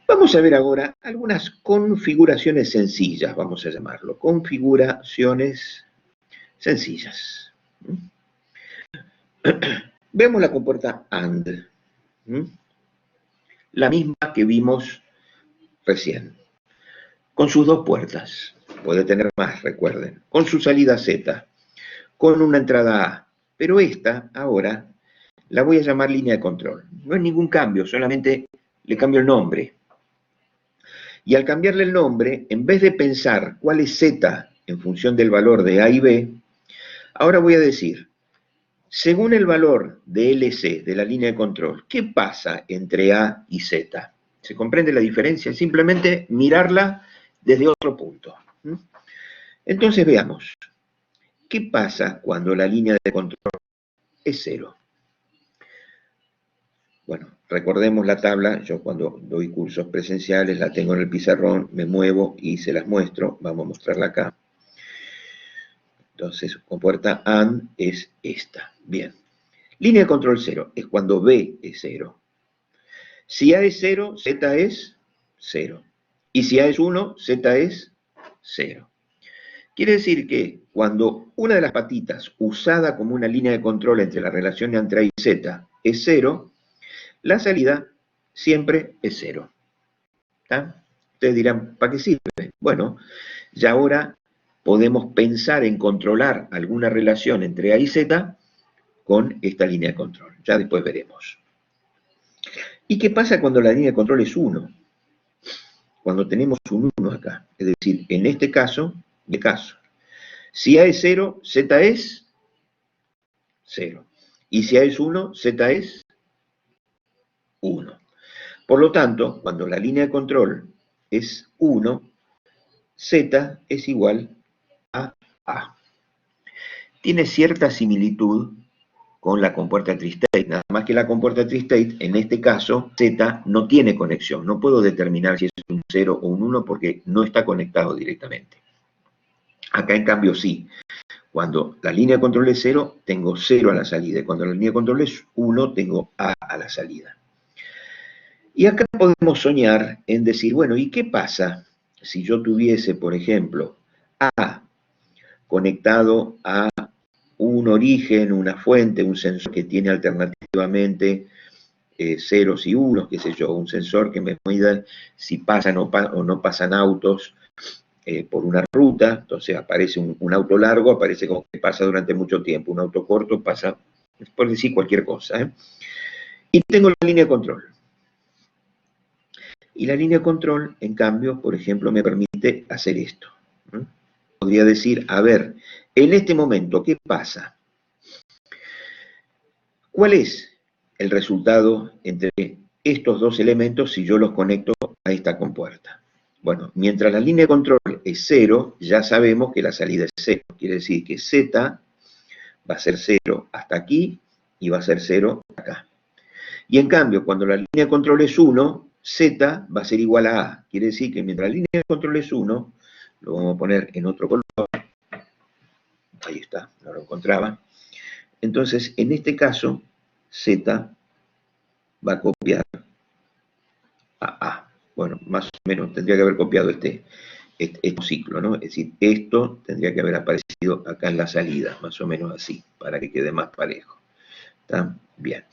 Vamos a ver ahora algunas configuraciones sencillas, vamos a llamarlo, configuraciones sencillas. Vemos la compuerta AND, la misma que vimos recién, con sus dos puertas, puede tener más, recuerden, con su salida Z, con una entrada A, pero esta ahora la voy a llamar línea de control. No es ningún cambio, solamente le cambio el nombre. Y al cambiarle el nombre, en vez de pensar cuál es Z en función del valor de A y B, ahora voy a decir, según el valor de LC, de la línea de control, ¿qué pasa entre A y Z? ¿Se comprende la diferencia? Es simplemente mirarla desde otro punto. Entonces veamos, ¿qué pasa cuando la línea de control es 0? Bueno, recordemos la tabla, yo cuando doy cursos presenciales la tengo en el pizarrón, me muevo y se las muestro, vamos a mostrarla acá. Entonces, compuerta AND es esta. Bien. Línea de control 0 es cuando B es 0. Si A es 0, Z es 0. Y si A es 1, Z es 0. Quiere decir que cuando una de las patitas usada como una línea de control entre la relación entre A y Z es 0, la salida siempre es 0. ¿Está? Ustedes dirán, ¿para qué sirve? Bueno, ya ahora podemos pensar en controlar alguna relación entre A y Z con esta línea de control. Ya después veremos. ¿Y qué pasa cuando la línea de control es 1? Cuando tenemos un 1 acá. Es decir, en este caso, si A es 0, Z es 0. Y si A es 1, Z es 1. Por lo tanto, cuando la línea de control es 1, Z es igual a A. Tiene cierta similitud con la compuerta tri-state, nada más que la compuerta tri-state, en este caso, Z no tiene conexión, no puedo determinar si es un 0 o un 1 porque no está conectado directamente. Acá en cambio sí, cuando la línea de control es 0, tengo 0 a la salida, y cuando la línea de control es 1, tengo A la salida. Y acá podemos soñar en decir, bueno, ¿y qué pasa si yo tuviese, por ejemplo, A conectado a un origen, una fuente, un sensor que tiene alternativamente ceros y unos, qué sé yo, un sensor que me mida si pasan o no pasan autos por una ruta, entonces aparece un auto largo, aparece como que pasa durante mucho tiempo, un auto corto pasa, por decir cualquier cosa. Y tengo la línea de control. Y la línea de control, en cambio, por ejemplo, me permite hacer esto. Podría decir, a ver, en este momento, ¿qué pasa? ¿Cuál es el resultado entre estos dos elementos si yo los conecto a esta compuerta? Bueno, mientras la línea de control es 0, ya sabemos que la salida es 0. Quiere decir que Z va a ser 0 hasta aquí y va a ser 0 acá. Y en cambio, cuando la línea de control es 1, Z va a ser igual a A. Quiere decir que mientras la línea de control es 1, lo vamos a poner en otro color. Ahí está, no lo encontraba. Entonces, en este caso, Z va a copiar a A. Bueno, más o menos tendría que haber copiado este ciclo, ¿no? Es decir, esto tendría que haber aparecido acá en la salida, más o menos así, para que quede más parejo. ¿Está? Bien.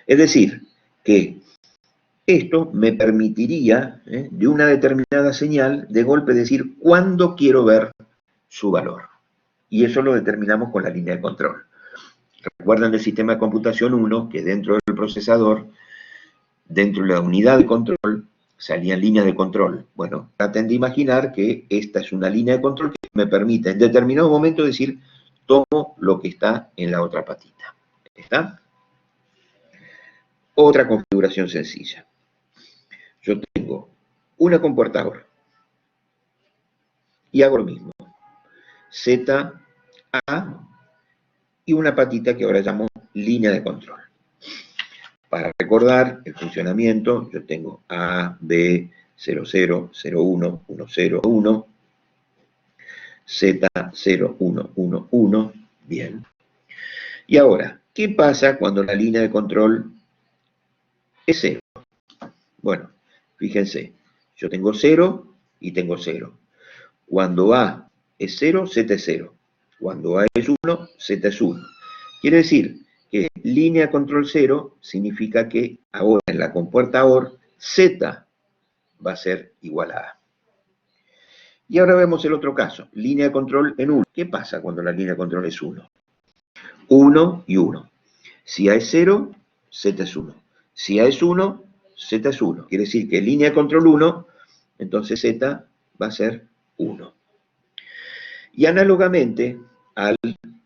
Es decir, que esto me permitiría, de una determinada señal, de golpe decir cuándo quiero ver su valor. Y eso lo determinamos con la línea de control. Recuerdan del sistema de computación 1, que dentro del procesador, dentro de la unidad de control, salían líneas de control. Bueno, traten de imaginar que esta es una línea de control que me permite en determinado momento decir, tomo lo que está en la otra patita. ¿Está? Otra configuración sencilla. Yo tengo una compuerta y hago lo mismo. Z, A y una patita que ahora llamo línea de control. Para recordar el funcionamiento, yo tengo A, B, 00, 01, 10, 1, Z, 0, 1, 1, 1, bien. Y ahora, ¿qué pasa cuando la línea de control es 0? Bueno, Fíjense, yo tengo 0 y tengo 0. Cuando A es 0, Z es 0. Cuando A es 1, Z es 1. Quiere decir que línea control 0 significa que ahora en la compuerta OR, Z va a ser igual a A. Y ahora vemos el otro caso, línea de control en 1. ¿Qué pasa cuando la línea de control es 1? 1 y 1. Si A es 0, Z es 1. Si A es 1, Z es 1. Quiere decir que línea de control 1, entonces Z va a ser 1. Y análogamente al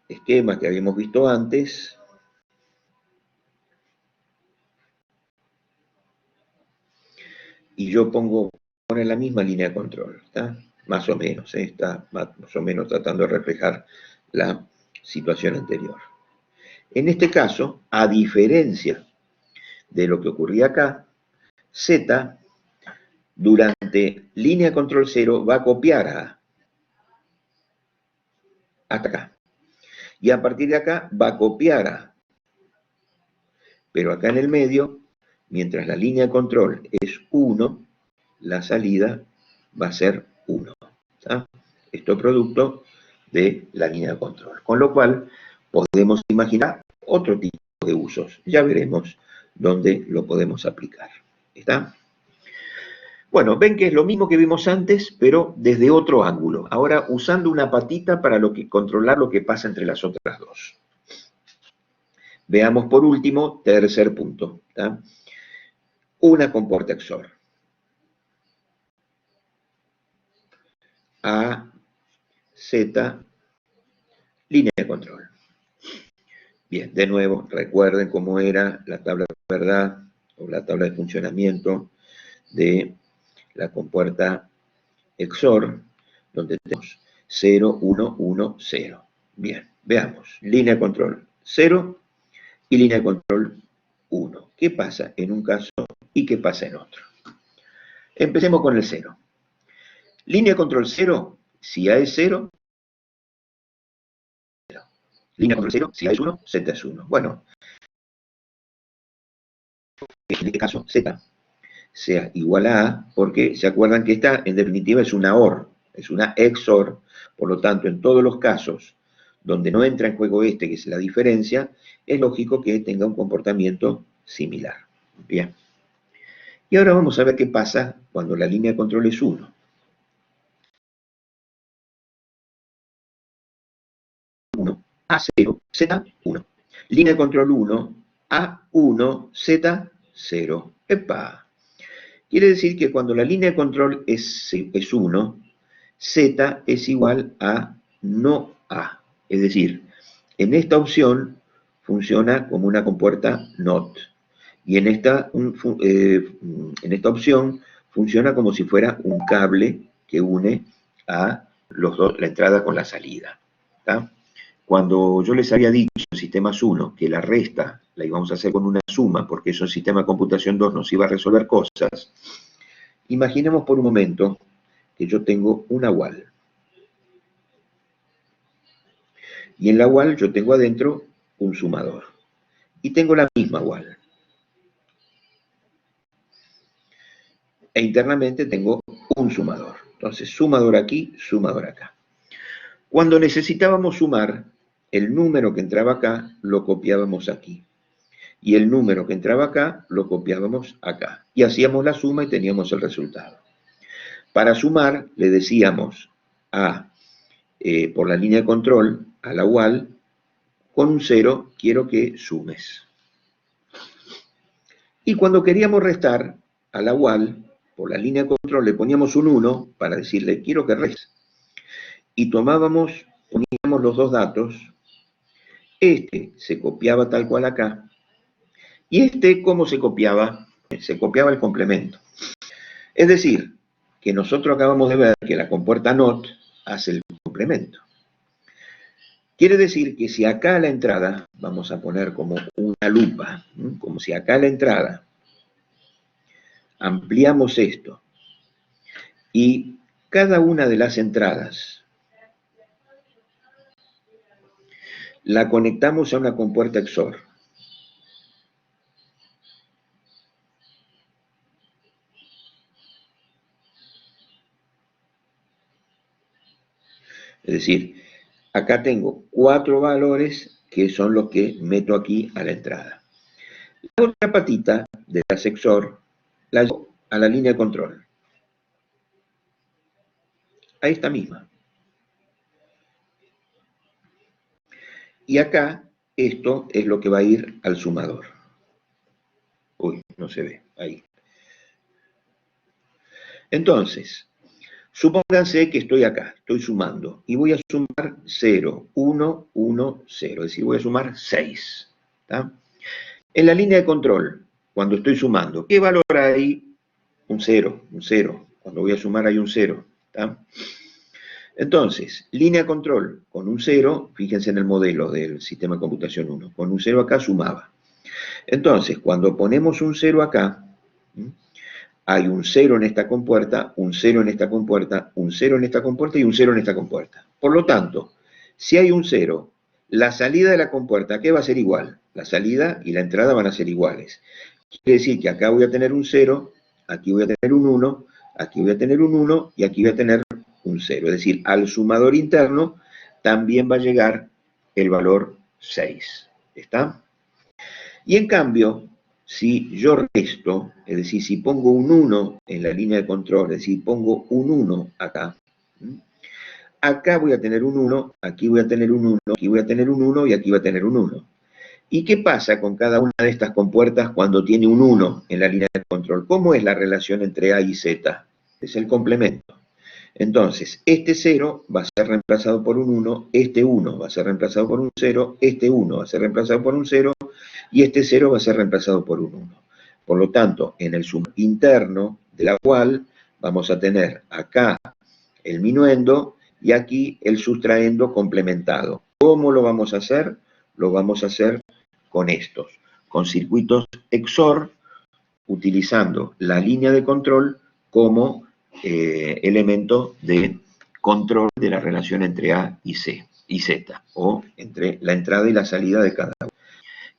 esquema que habíamos visto antes, y yo pongo la misma línea de control, ¿está? Más o menos, está más o menos tratando de reflejar la situación anterior. En este caso, a diferencia de lo que ocurría acá, Z durante línea de control 0 va a copiar a A hasta acá. Y a partir de acá va a copiar a. Pero acá en el medio, mientras la línea de control es 1, la salida va a ser 1. ¿Tá? Esto es producto de la línea de control. Con lo cual, podemos imaginar otro tipo de usos. Ya veremos dónde lo podemos aplicar. ¿Está? Bueno, ven que es lo mismo que vimos antes, pero desde otro ángulo. Ahora usando una patita para controlar lo que pasa entre las otras dos. Veamos por último, tercer punto. ¿Tá? Una compuerta XOR. A, Z, línea de control. Bien, de nuevo, recuerden cómo era la tabla de verdad o la tabla de funcionamiento de la compuerta XOR, donde tenemos 0, 1, 1, 0. Bien, veamos. Línea de control 0 y línea de control 1. ¿Qué pasa en un caso y qué pasa en otro? Empecemos con el 0. Línea de control 0, si A es 0, línea de control 0, si A es 1, Z es 1. Bueno, en este caso Z sea igual a A, porque se acuerdan que esta en definitiva es una OR, es una XOR, por lo tanto en todos los casos donde no entra en juego este, que es la diferencia, es lógico que tenga un comportamiento similar. Bien. Y ahora vamos a ver qué pasa cuando la línea de control es 1. 1, A0, Z1. Línea de control 1, A1, Z0. ¡Epa! Quiere decir que cuando la línea de control es 1, Z es igual a no A. Es decir, en esta opción funciona como una compuerta NOT. Y en esta opción funciona como si fuera un cable que une a la entrada con la salida. ¿Tá? Cuando yo les había dicho en sistemas 1 que la resta la íbamos a hacer con una suma, porque eso en sistema de computación 2 nos iba a resolver cosas, imaginemos por un momento que yo tengo una WAL. Y en la WAL yo tengo adentro un sumador. Y tengo la misma WAL. E internamente tengo un sumador. Entonces, sumador aquí, sumador acá. Cuando necesitábamos sumar, el número que entraba acá lo copiábamos aquí. Y el número que entraba acá lo copiábamos acá. Y hacíamos la suma y teníamos el resultado. Para sumar, le decíamos por la línea de control, a la WAL, con un 0 quiero que sumes. Y cuando queríamos restar a la WAL, por la línea de control le poníamos un 1 para decirle quiero que restes. Y poníamos los dos datos, este se copiaba tal cual acá, y este, ¿cómo se copiaba? Se copiaba el complemento. Es decir, que nosotros acabamos de ver que la compuerta NOT hace el complemento. Quiere decir que si acá a la entrada, vamos a poner como una lupa, como si acá a la entrada ampliamos esto, y cada una de las entradas la conectamos a una compuerta XOR. Es decir, acá tengo 4 valores que son los que meto aquí a la entrada. La otra patita del asexor la llevo a la línea de control. A esta misma. Y acá, esto es lo que va a ir al sumador. Uy, no se ve, ahí. Entonces, supónganse que estoy acá, estoy sumando, y voy a sumar 0, 1, 1, 0, es decir, voy a sumar 6. ¿Tá? En la línea de control, cuando estoy sumando, ¿qué valor hay? Un 0, un 0. Cuando voy a sumar hay un 0. ¿Tá? Entonces, línea de control con un 0, fíjense en el modelo del sistema de computación 1, con un 0 acá sumaba. Entonces, cuando ponemos un 0 acá, hay un 0 en esta compuerta, un 0 en esta compuerta, un 0 en esta compuerta y un 0 en esta compuerta. Por lo tanto, si hay un 0, la salida de la compuerta, ¿qué va a ser igual? La salida y la entrada van a ser iguales. Quiere decir que acá voy a tener un 0, aquí voy a tener un 1, aquí voy a tener un 1 y aquí voy a tener un 0. Es decir, al sumador interno también va a llegar el valor 6. ¿Está? Y en cambio, si yo resto, es decir, si pongo un 1 en la línea de control, es decir, pongo un 1 acá, acá voy a tener un 1, aquí voy a tener un 1, aquí voy a tener un 1 y aquí voy a tener un 1. ¿Y qué pasa con cada una de estas compuertas cuando tiene un 1 en la línea de control? ¿Cómo es la relación entre A y Z? Es el complemento. Entonces, este 0 va a ser reemplazado por un 1, este 1 va a ser reemplazado por un 0, este 1 va a ser reemplazado por un 0, y este 0 va a ser reemplazado por un 1. Por lo tanto, en el sum interno de la cual vamos a tener acá el minuendo y aquí el sustraendo complementado. ¿Cómo lo vamos a hacer? Lo vamos a hacer con estos, con circuitos XOR, utilizando la línea de control como elemento de control de la relación entre A y C y Z, o entre la entrada y la salida de cada uno.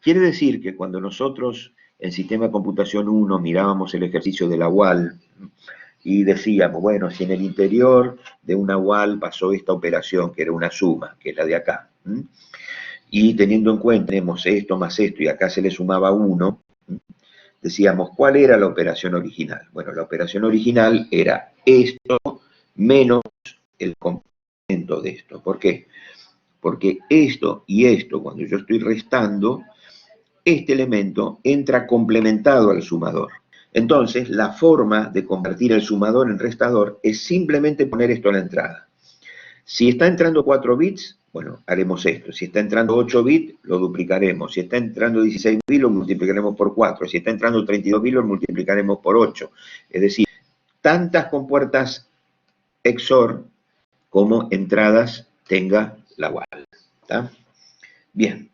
Quiere decir que cuando nosotros en Sistema de Computación 1 mirábamos el ejercicio de la UAL y decíamos, bueno, si en el interior de una UAL pasó esta operación, que era una suma, que es la de acá, y teniendo en cuenta, tenemos esto más esto, y acá se le sumaba 1, decíamos, ¿cuál era la operación original? Bueno, la operación original era esto menos el complemento de esto. ¿Por qué? Porque esto y esto, cuando yo estoy restando, este elemento entra complementado al sumador. Entonces, la forma de convertir el sumador en restador es simplemente poner esto a la entrada. Si está entrando 4 bits, bueno, haremos esto. Si está entrando 8 bits, lo duplicaremos. Si está entrando 16 bits, lo multiplicaremos por 4. Si está entrando 32 bits, lo multiplicaremos por 8. Es decir, tantas compuertas XOR como entradas tenga la UAL. ¿Está? Bien.